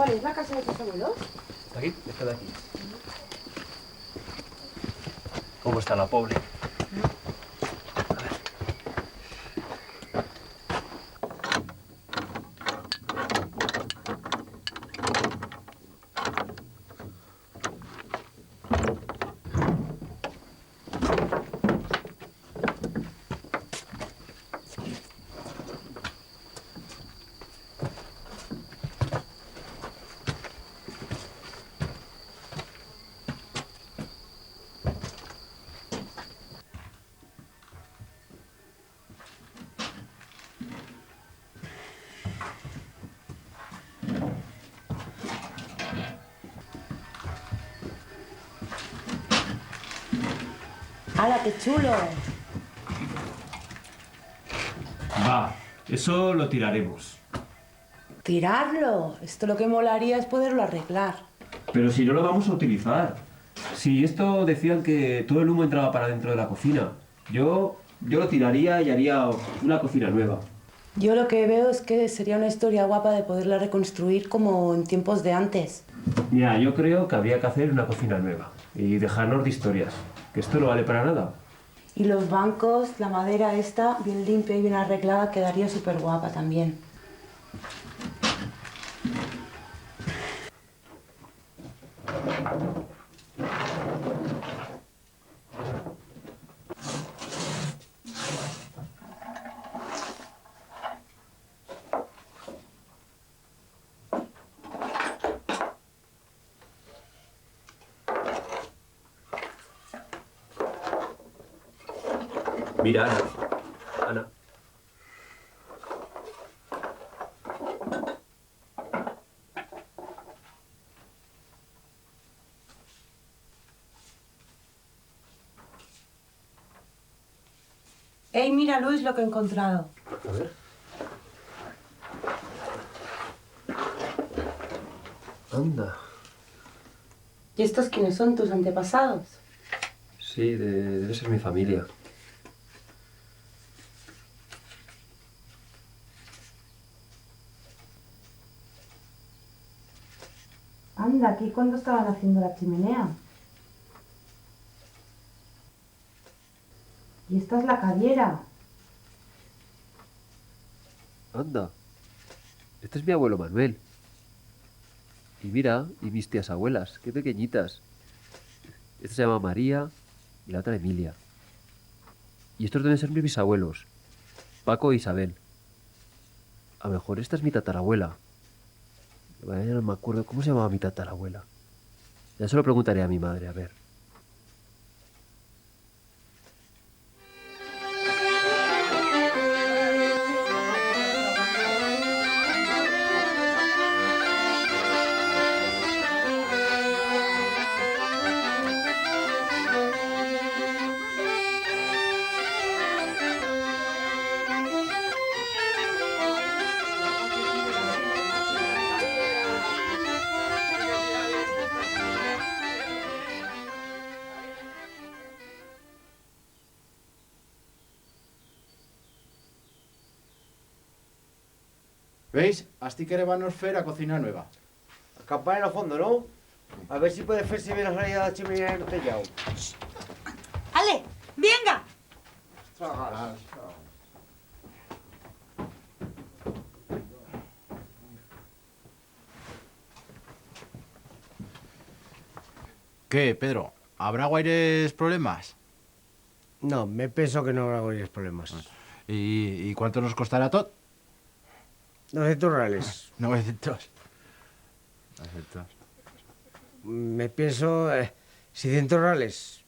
¿Cuál es la casa de tus abuelos? Aquí, esta de aquí. ¿Cómo está la pobre? ¡Hala, qué chulo! Va, eso lo tiraremos. ¡Tirarlo! Esto lo que molaría es poderlo arreglar. Pero si no lo vamos a utilizar. Si esto decían que todo el humo entraba para dentro de la cocina. Yo lo tiraría y haría una cocina nueva. Yo lo que veo es que sería una historia guapa de poderla reconstruir como en tiempos de antes. Mira, yo creo que habría que hacer una cocina nueva y dejarnos de historias. Que esto no vale para nada. Y los bancos, la madera esta, bien limpia y bien arreglada, quedaría súper guapa también. Mira, Ana. Ana. ¡Ey, mira, Luis, lo que he encontrado! A ver. Anda. ¿Y estos quiénes son, tus antepasados? Sí, debe ser mi familia. Anda, aquí cuando estaban haciendo la chimenea. Y esta es la caviera. Anda. Este es mi abuelo Manuel. Y mira, y mis tías abuelas, qué pequeñitas. Esta se llama María y la otra Emilia. Y estos deben ser mis bisabuelos, Paco e Isabel. A lo mejor esta es mi tatarabuela. Ya no me acuerdo cómo se llamaba mi tatarabuela. Ya se lo preguntaré a mi madre, a ver. ¿Veis? Asti que van a fer a cocina nueva. Acampar en el fondo, ¿no? A ver si puede hacerse bien la salida de la chimenea en el tellado. ¡Ale! ¡Venga! ¿Qué, Pedro? ¿Habrá guaires problemas? No, me pienso que no habrá varios problemas. ¿Y cuánto nos costará todo? 900 reales. 900. 900. Me pienso 600 reales.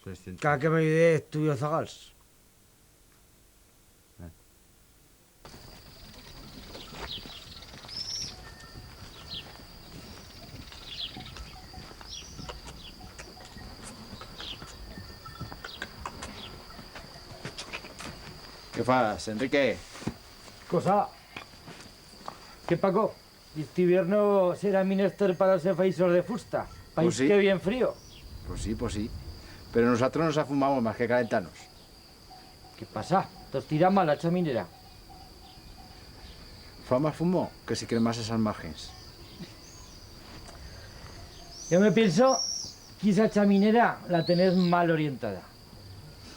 600. Cada que me ayude estudio zagals. ¿Qué fas, Enrique? Cosa. ¿Qué Paco? Este invierno será menester para los faisos de fusta. País Pues sí. que bien frío. Pues sí. Pero nosotros nos afumamos más que calentarnos. ¿Qué pasa? Tos tira mal la chaminera. Fa más fumo que si cremas esas márgenes. Yo me pienso que esa chaminera la tenés mal orientada.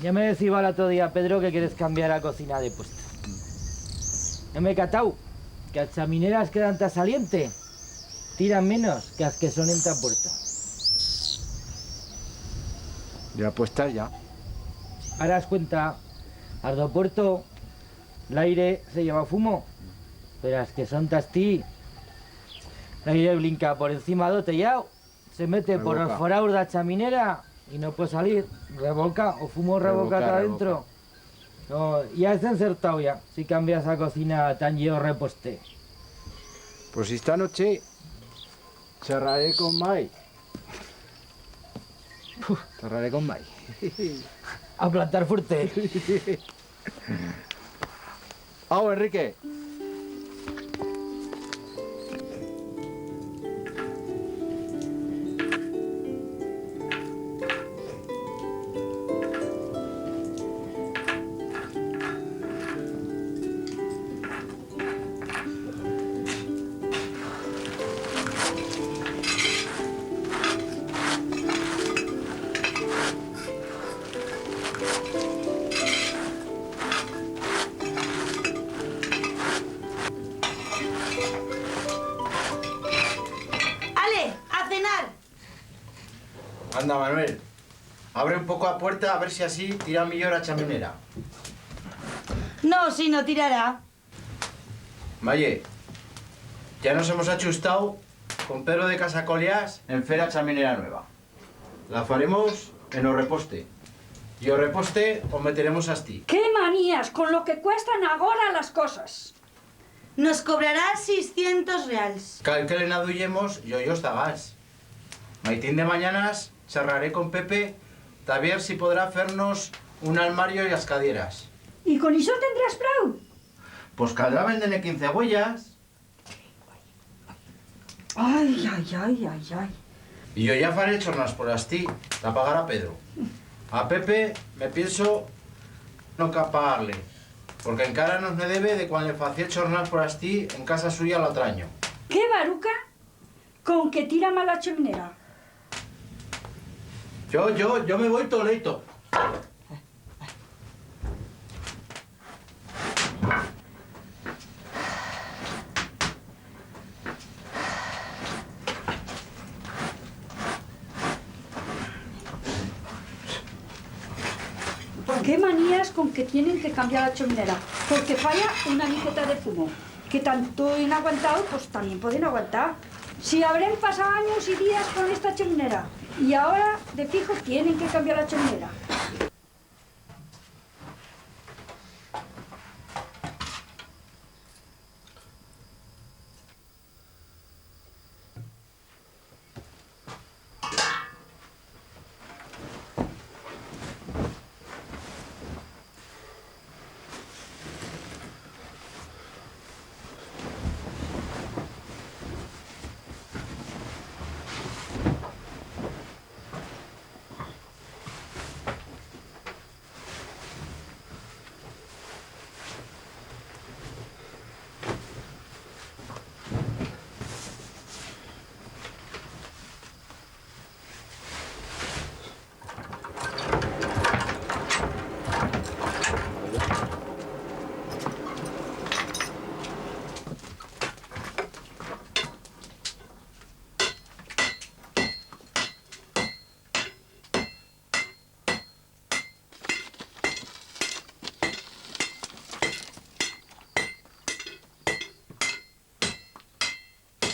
Ya me decía el otro día, Pedro, que quieres cambiar la cocina de puesto. Yo me he catao que las chamineras que dan ta saliente tiran menos que las que son en ta puerta. Ya puestas ya. Ahora das cuenta, al puerto, el aire se lleva fumo, pero las que son tastí, el aire blinca por encima do tellao, se mete por Revoca. los foraos de la chaminera y no puede salir, revolca, o fumo revolca Revoca, adentro. No, ya has encertado ya, si cambias la cocina tan lleno reposte. Pues esta noche charlaré con Mai. Charlaré con Mai. A plantar fuerte. ¡Au, Enrique! Ale, a cenar. Anda, Manuel. Abre un poco la puerta a ver si así tira millor a chaminera. No, si no tirará. Maye, ya nos hemos achustado con Pedro de Casacoleas en Fera Chaminera Nueva. La faremos en o reposte. Y o reposte os meteremos asti. ¡Qué manías con lo que cuestan ahora las cosas! Nos cobrará 600 reals. Cal que le naduyemos y os tagas. Maitín de mañanas charlaré con Pepe a ver si podrá hacernos un armario y las cadieras. ¿Y con eso tendrás prou? Pues caldrá venderle 15 huellas. Ay, ay, ay, ay, ay. Y yo ya faré chornas por asti, la pagará Pedro. A Pepe me pienso no pagarle, porque en cara nos me debe de cuando le facía chornas por asti en casa suya el otro año. ¿Qué baruca con que tira mal la chimenera? Yo me voy toleito. ¿Qué manías con que tienen que cambiar la chimenera? Porque falla una miqueta de fumo. Que tanto han aguantado, pues también pueden aguantar. Si habrán pasado años y días con esta chimenera y ahora, de fijo, tienen que cambiar la chimenera.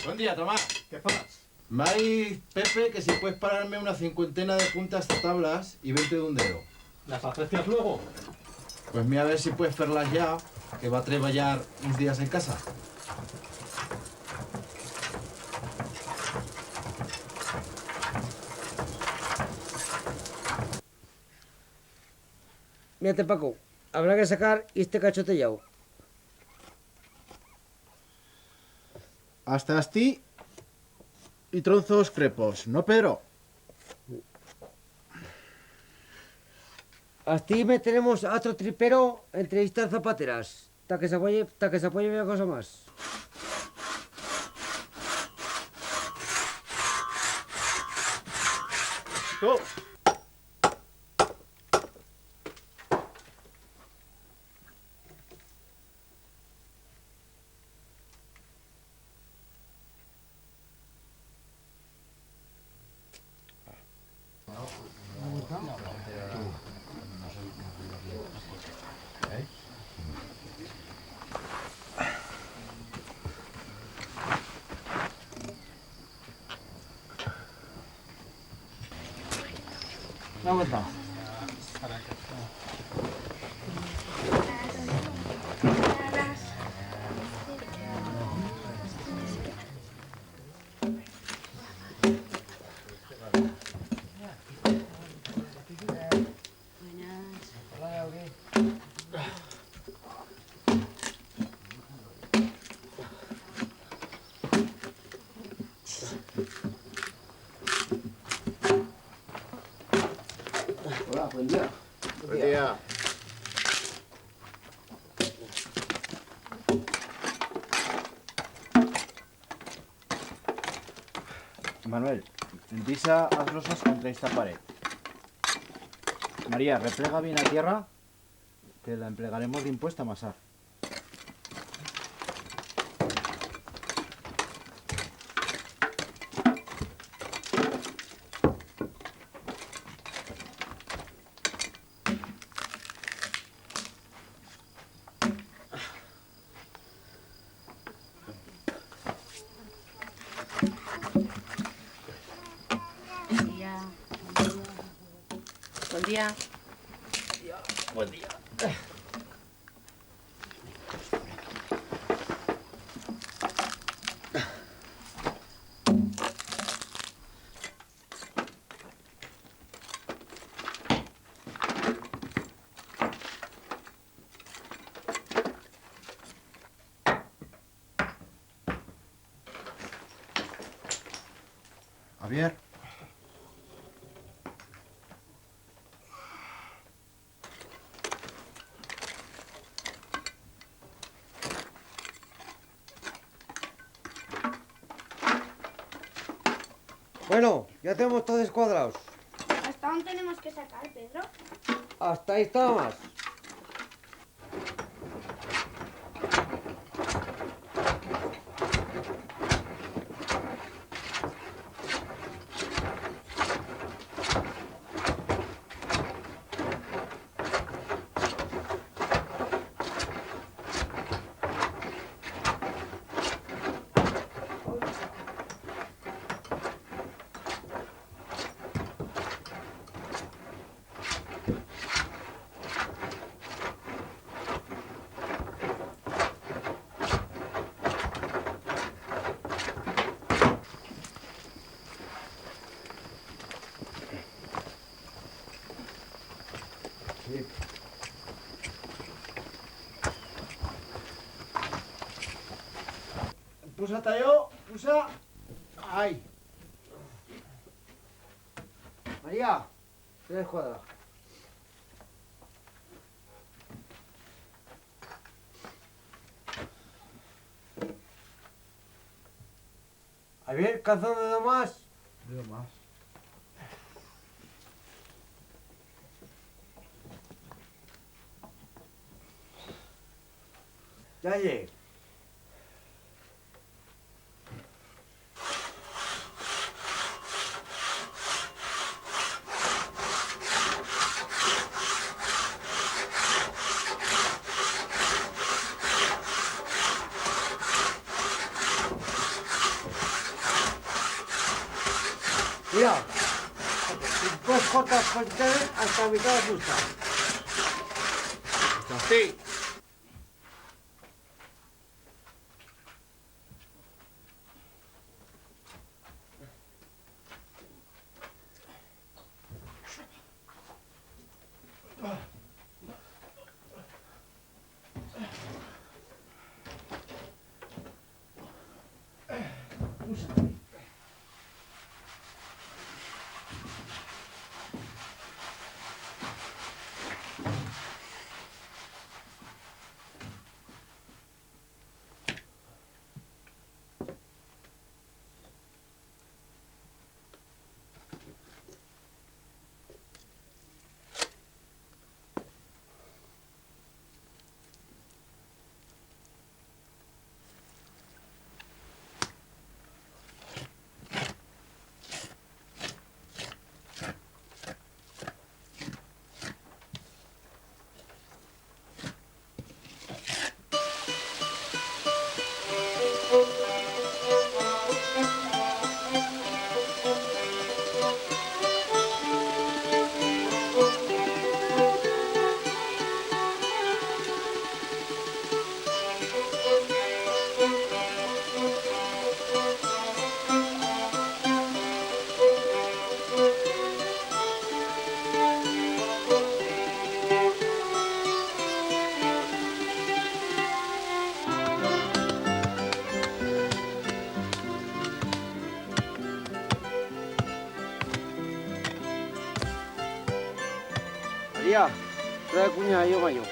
Buen día, Tomás. ¿Qué pasa? Mai, Pepe, que si puedes pararme una cincuentena de puntas de tablas y 20 de un dedo. ¿Las aprecias luego? Pues mira a ver si puedes hacerlas ya, que va a treballar uns días en casa. Mírate, Paco, habrá que sacar este cachotellado. Hasta asti y tronzos crepos, ¿no, Pedro? Asti meteremos a otro tripero entre estas zapateras. Ta que se apoye una cosa más. asko. Una vuelta. Hola, buen día. Buen día. Manuel, Disa, haz losas contra esta pared. María, replega bien a tierra, que la emplearemos de impuesto a amasar. Buen día. Buen día. Javier. Bueno, ya tenemos todos cuadrados. ¿Hasta dónde tenemos que sacar, Pedro? Hasta ahí está más. Pusa tallo, pusa. Ay. María, 3 cuadrados. Javier, calzón de más. Veo más. Ya llegué. Mira, pues cortas con hasta mitad de fusta. Sí. María, trae cuña, yo baño.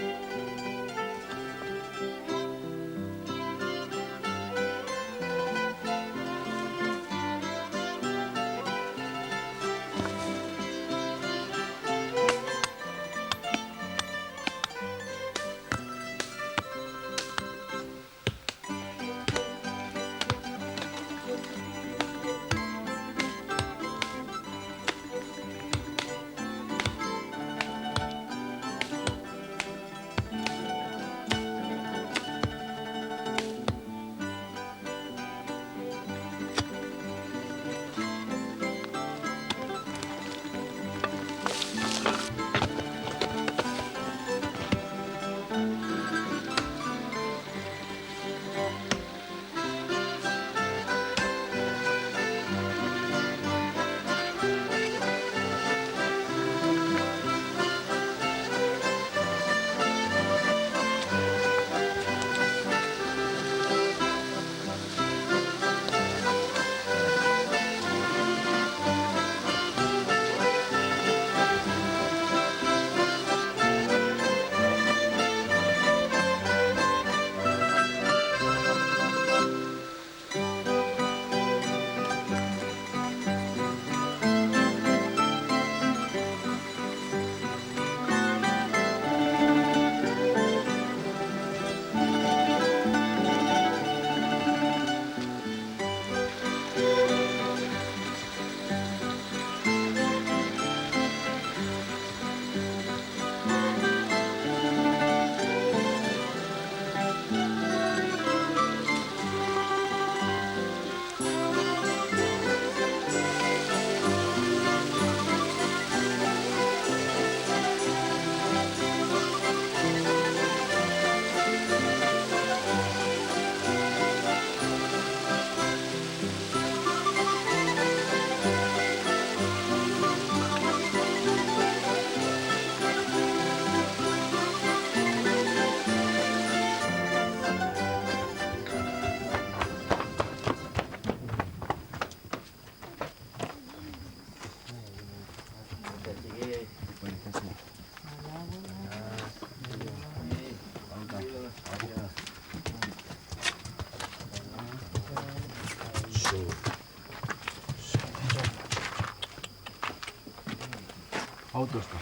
Autosta.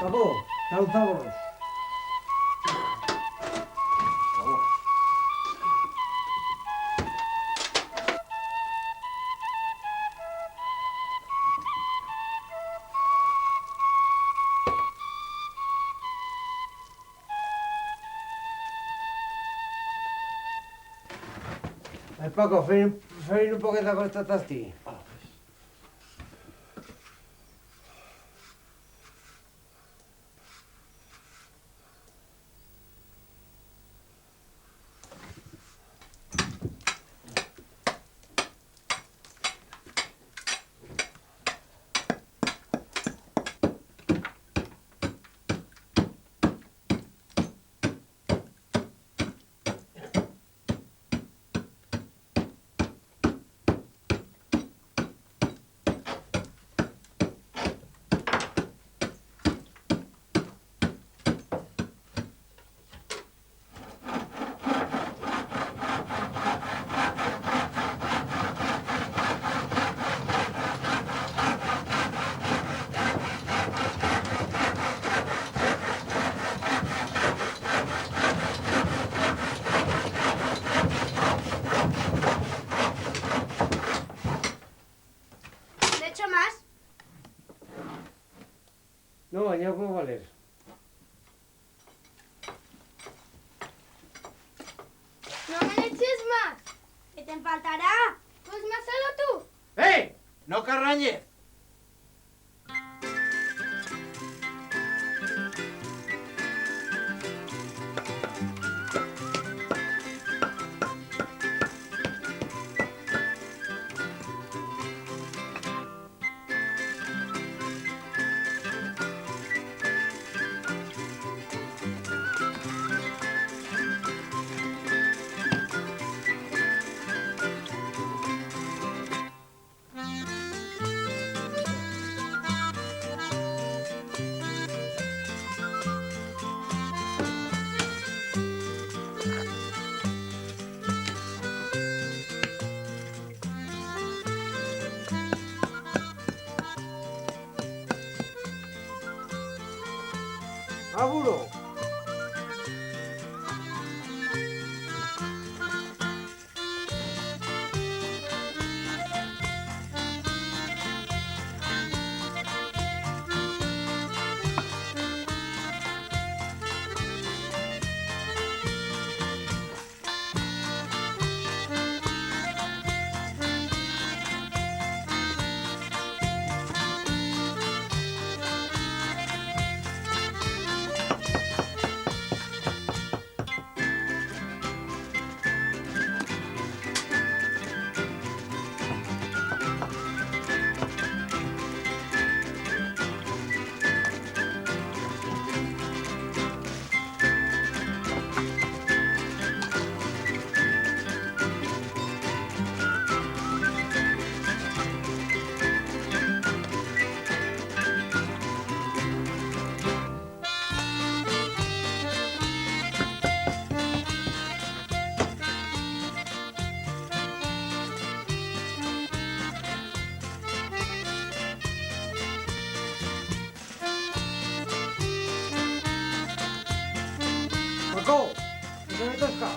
Paco, calzámonos. Paco, fai un poquito con esta tasti. no valer. No me le eches más. ¿Que te faltará? Pues más solo tú. ¡Eh! ¡No carrañes! ¡Aburo! ¡Paco! ¿Qué me toca?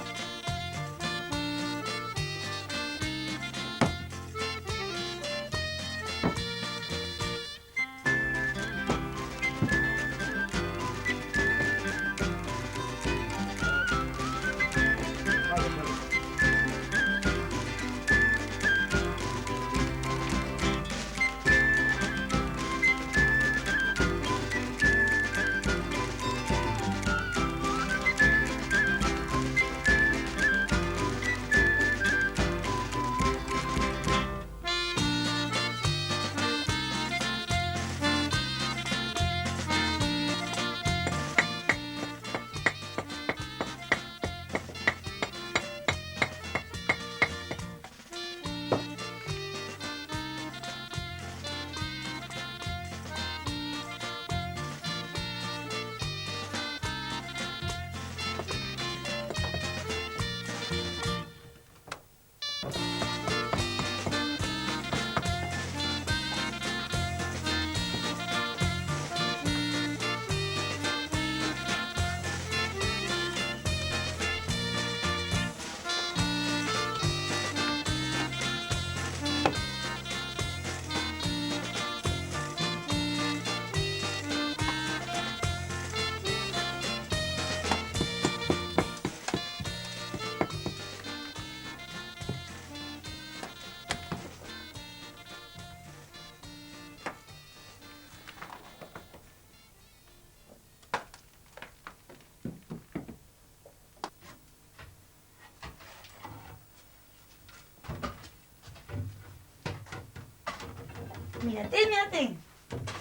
Mírate, mírate.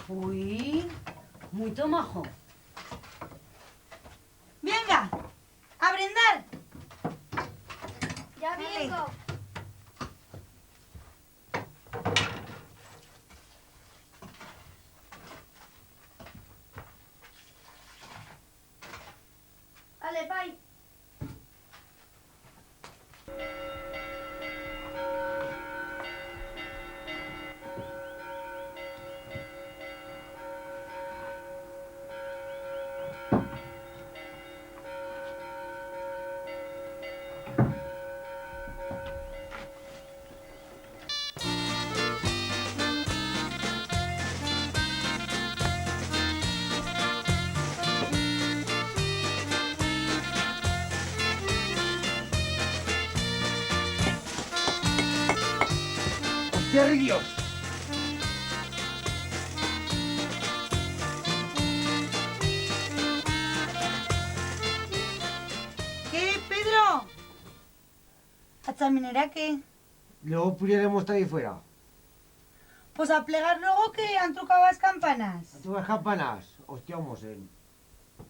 Uy, muy tomajo. Venga, a brindar. Ya Vale. vengo. Vale, bye. Pierrillos. ¿Qué, Pedro? ¿A chaminera qué? Luego pudiéramos estar ahí fuera. Pues a plegar luego que han trucado las campanas. ¿A tu las campanas? Hostia, un mosén.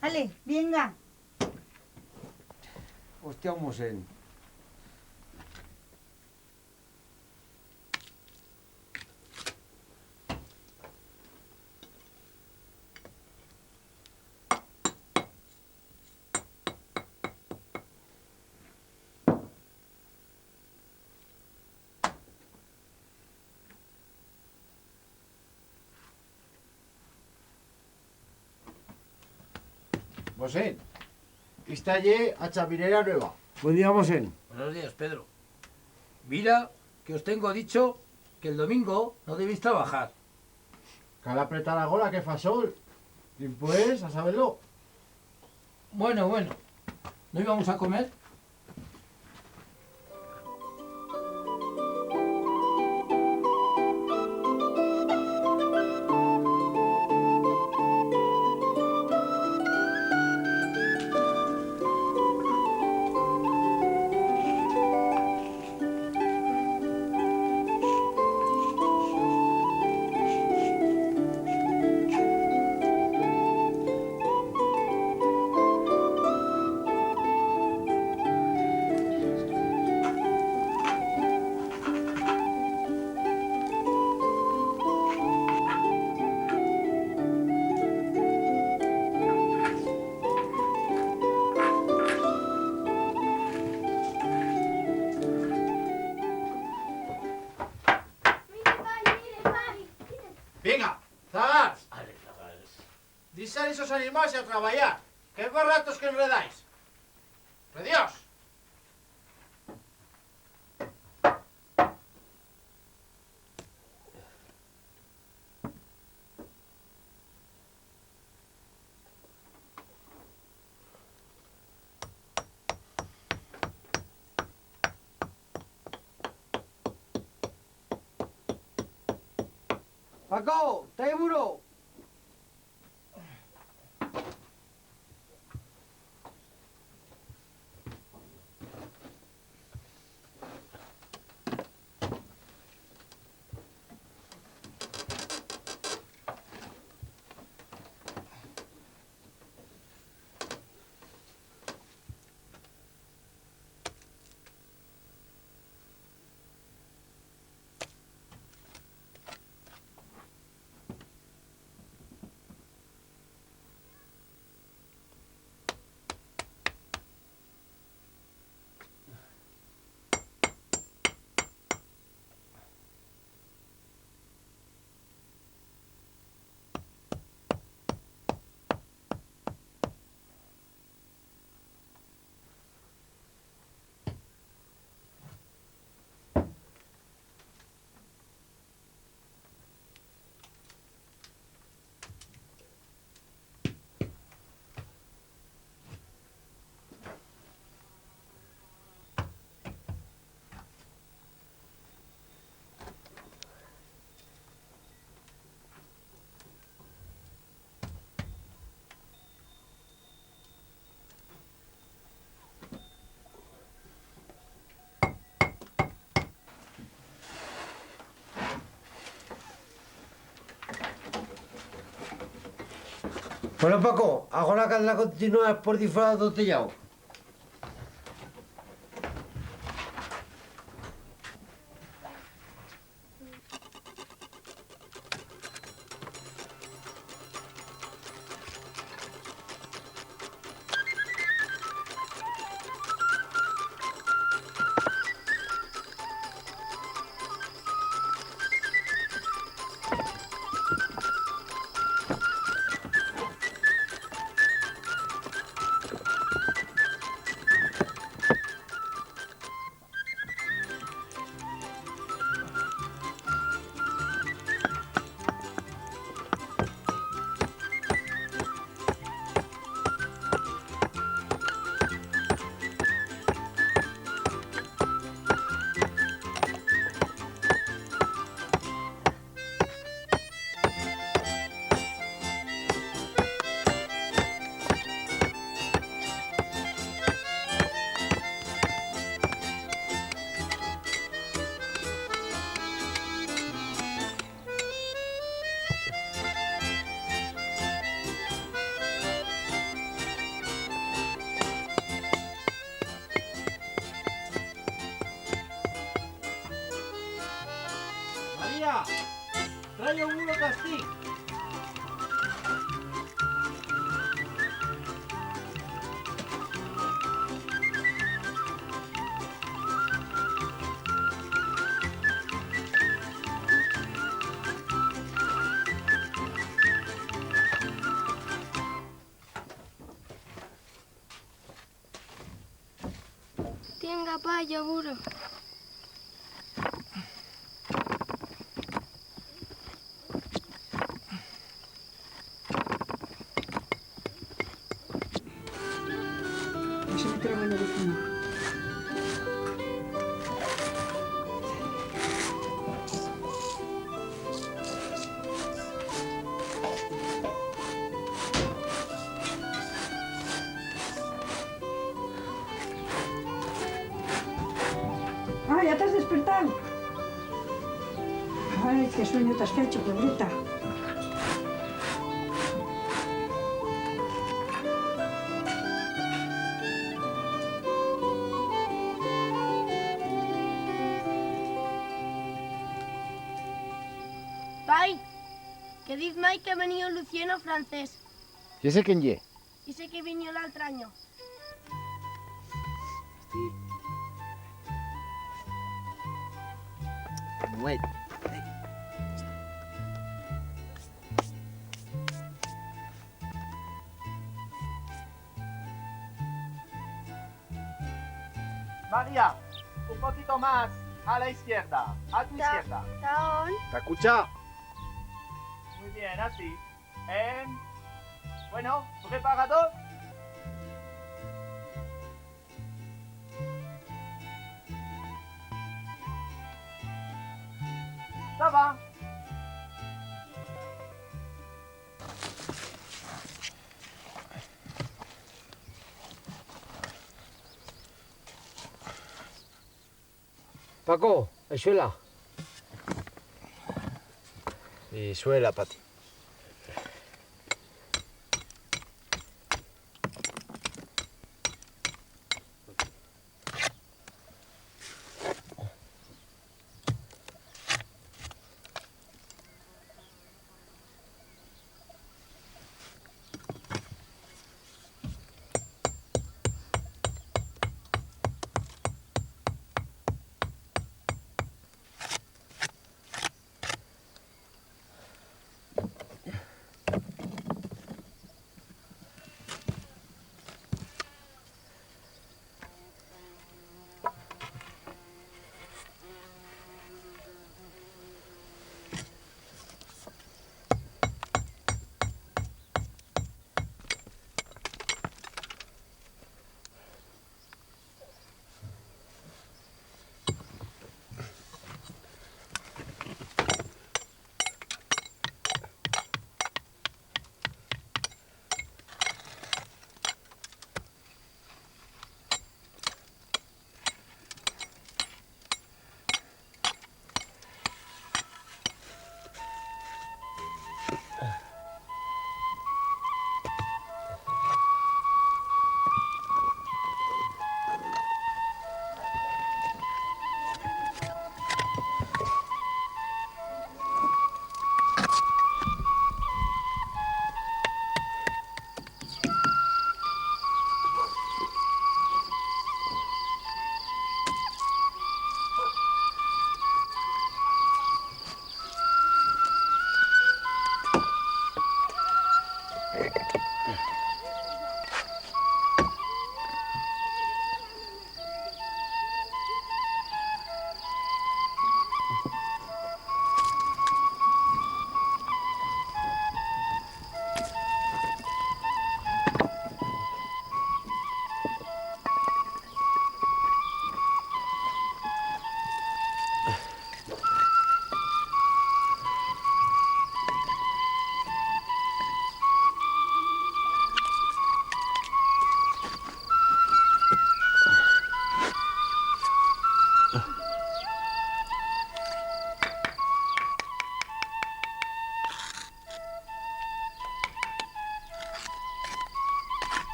Vale, venga. Hostia, un mosén. Mosén, esta ye a chaminera nueva. Buen día, mosén. Buenos días, Pedro. Mira que os tengo dicho que el domingo no debéis trabajar. Cal apretar la gola que fa sol. Y pues, a saberlo. Bueno, ¿no íbamos a comer? Venga, zagars. Disar esos animales y a trabajar. Que es ratos que enredáis. ¡Adiós! Paco, trae burro. Bueno, Paco, ahora caldrá continuar por disfraz do tellao. Ara jo vull que estic. Tenga pa, Yaburo. Se mete la mano de fumo. Ah, ya te has despertado. Ay, qué sueño te has hecho, pobreta. Pai, que diz mai que ha venido Luciano francés. ¿Y ese quién ye? Y sé que vino l'altre año. Manuel. María, un poquito más a la izquierda, a tu izquierda. Taón. ¿Te escucha? Muy bien, así. Bueno, preparado. Ça va. Paco, Ayuela. Y suela, Pati.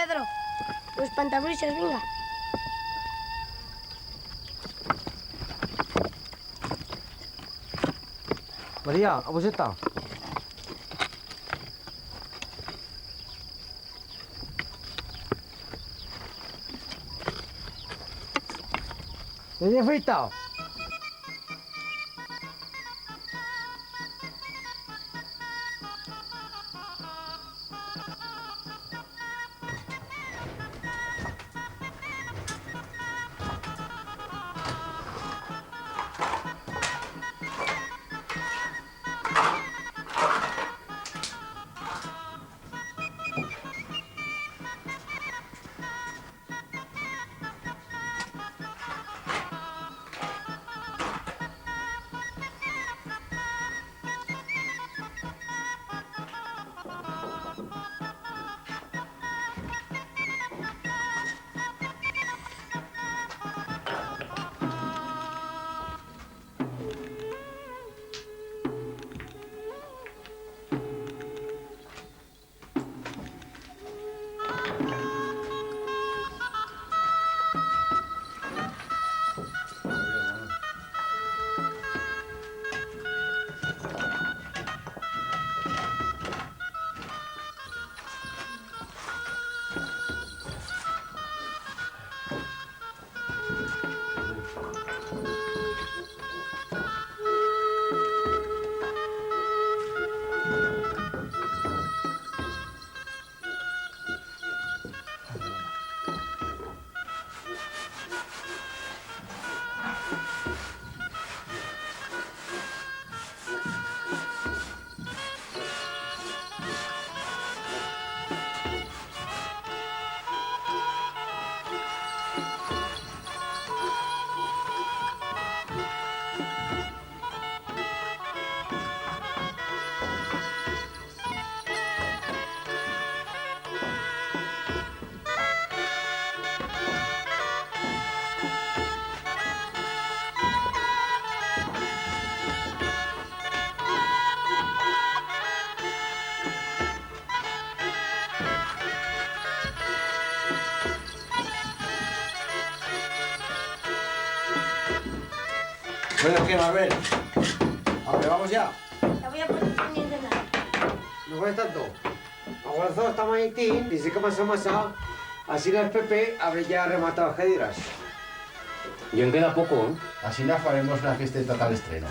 Pedro. Los pantabrisas, venga. María, ¿a vos está? ¿Te he afeitado? Bueno, ¿qué, Marbel? ¿A dónde vamos ya? La voy a poner también de nada. No juegues tanto. Aguardo hasta mañana y si que masa. Así el Pepe habré ya rematado las dirás. Y en queda poco, ¿eh? Así la faremos una fiesta tal estreno.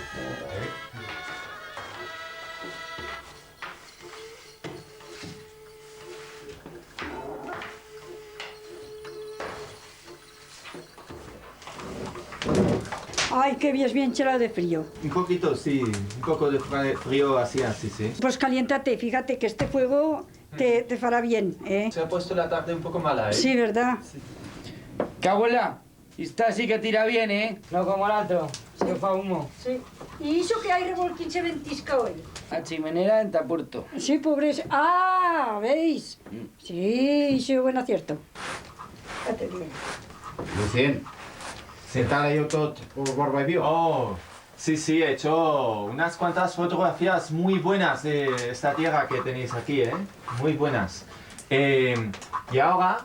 Ay, qué bien chelado de frío. Un poquito, sí. Un poco de frío así, sí. Pues caliéntate, fíjate que este fuego te fará bien, ¿eh? Se ha puesto la tarde un poco mala, ¿eh? Sí, ¿verdad? Sí. Que abuela, esta sí que tira bien, ¿eh? No como el otro, se fa humo. Sí. ¿Y eso que hay revolquín se ventisca hoy? La chimenera en Tapurto. Sí, pobres. ¡Ah! ¿Veis? Sí, sí, buen acierto. Fíjate bien. Lucien, ¿se te ha leído todo por Barbaibío? Oh, sí, he hecho unas cuantas fotografías muy buenas de esta tierra que tenéis aquí, ¿eh? Muy buenas. Y ahora,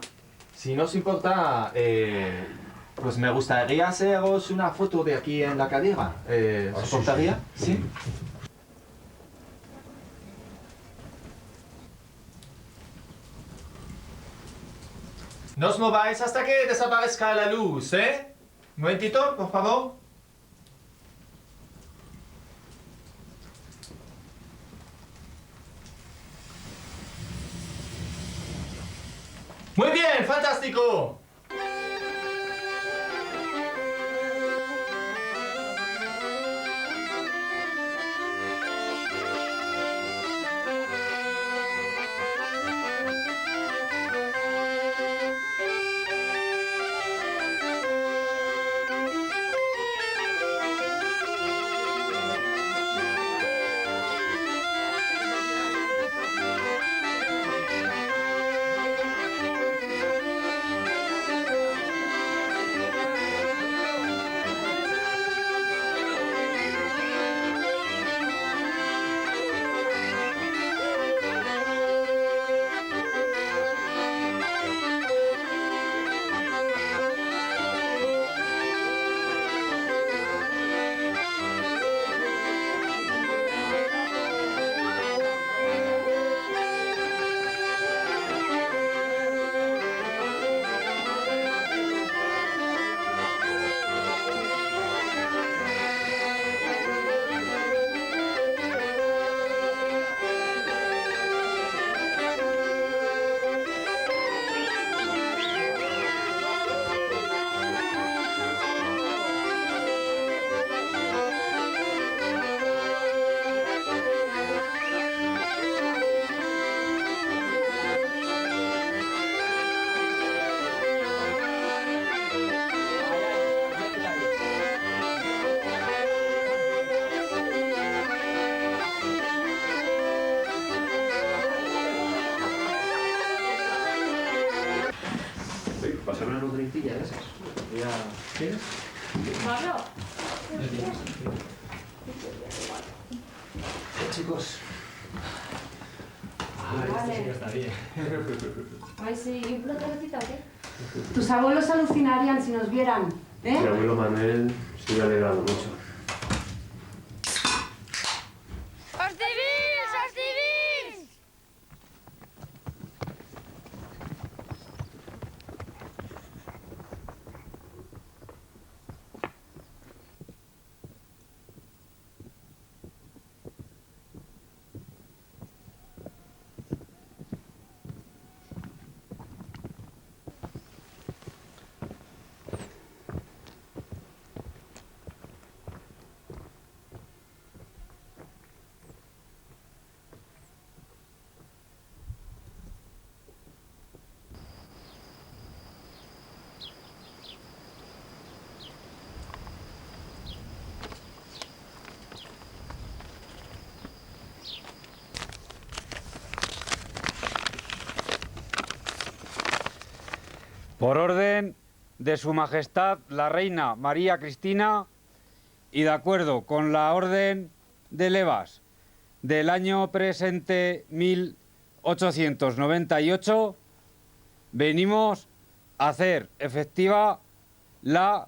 si no os importa, pues me gustaría haceros una foto de aquí en la cadera. ¿Os importaría? Sí. No os mováis hasta que desaparezca la luz, ¿eh? Un momentito, por favor. Muy bien, fantástico. pasarme una nutritilla de esas. ¿Quieres? Pablo. Chicos. Vale. Sí que está bien. Ay, sí, ¿y un plato de cita o qué? Tus abuelos alucinarían si nos vieran, ¿eh? Mi abuelo Manuel se hubiera alegrado mucho. Por orden de Su Majestad la Reina María Cristina y de acuerdo con la Orden de Levas del año presente 1898, venimos a hacer efectiva la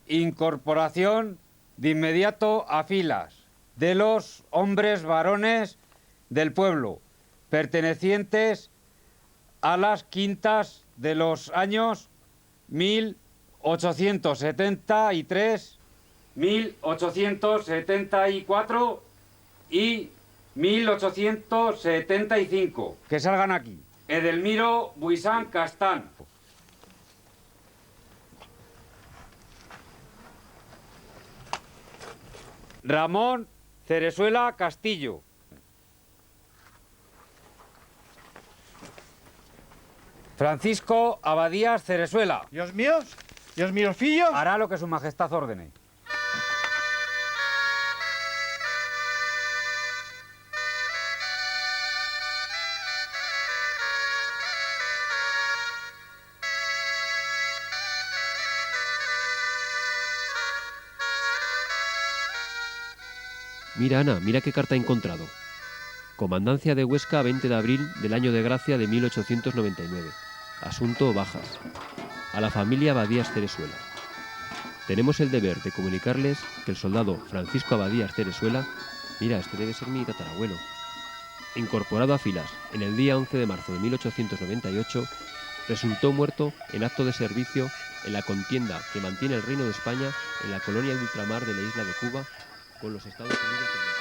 incorporación de inmediato a filas de los hombres varones del pueblo, pertenecientes a las quintas de los años 1873, 1874 y 1875. Que salgan aquí. Edelmiro Buisán Castán. Ramón Cerezuela Castillo. Francisco Abadías Cerezuela. ¿Dios míos? ¿Dios míos fillos? Hará lo que Su Majestad ordene. Mira, Ana, mira qué carta he encontrado. Comandancia de Huesca, 20 de abril del año de gracia de 1899. Asunto Bajas. A la familia Abadías Cerezuela. Tenemos el deber de comunicarles que el soldado Francisco Abadías Cerezuela, mira, este debe ser mi tatarabuelo, incorporado a filas en el día 11 de marzo de 1898, resultó muerto en acto de servicio en la contienda que mantiene el Reino de España en la colonia de ultramar de la isla de Cuba con los Estados Unidos de América.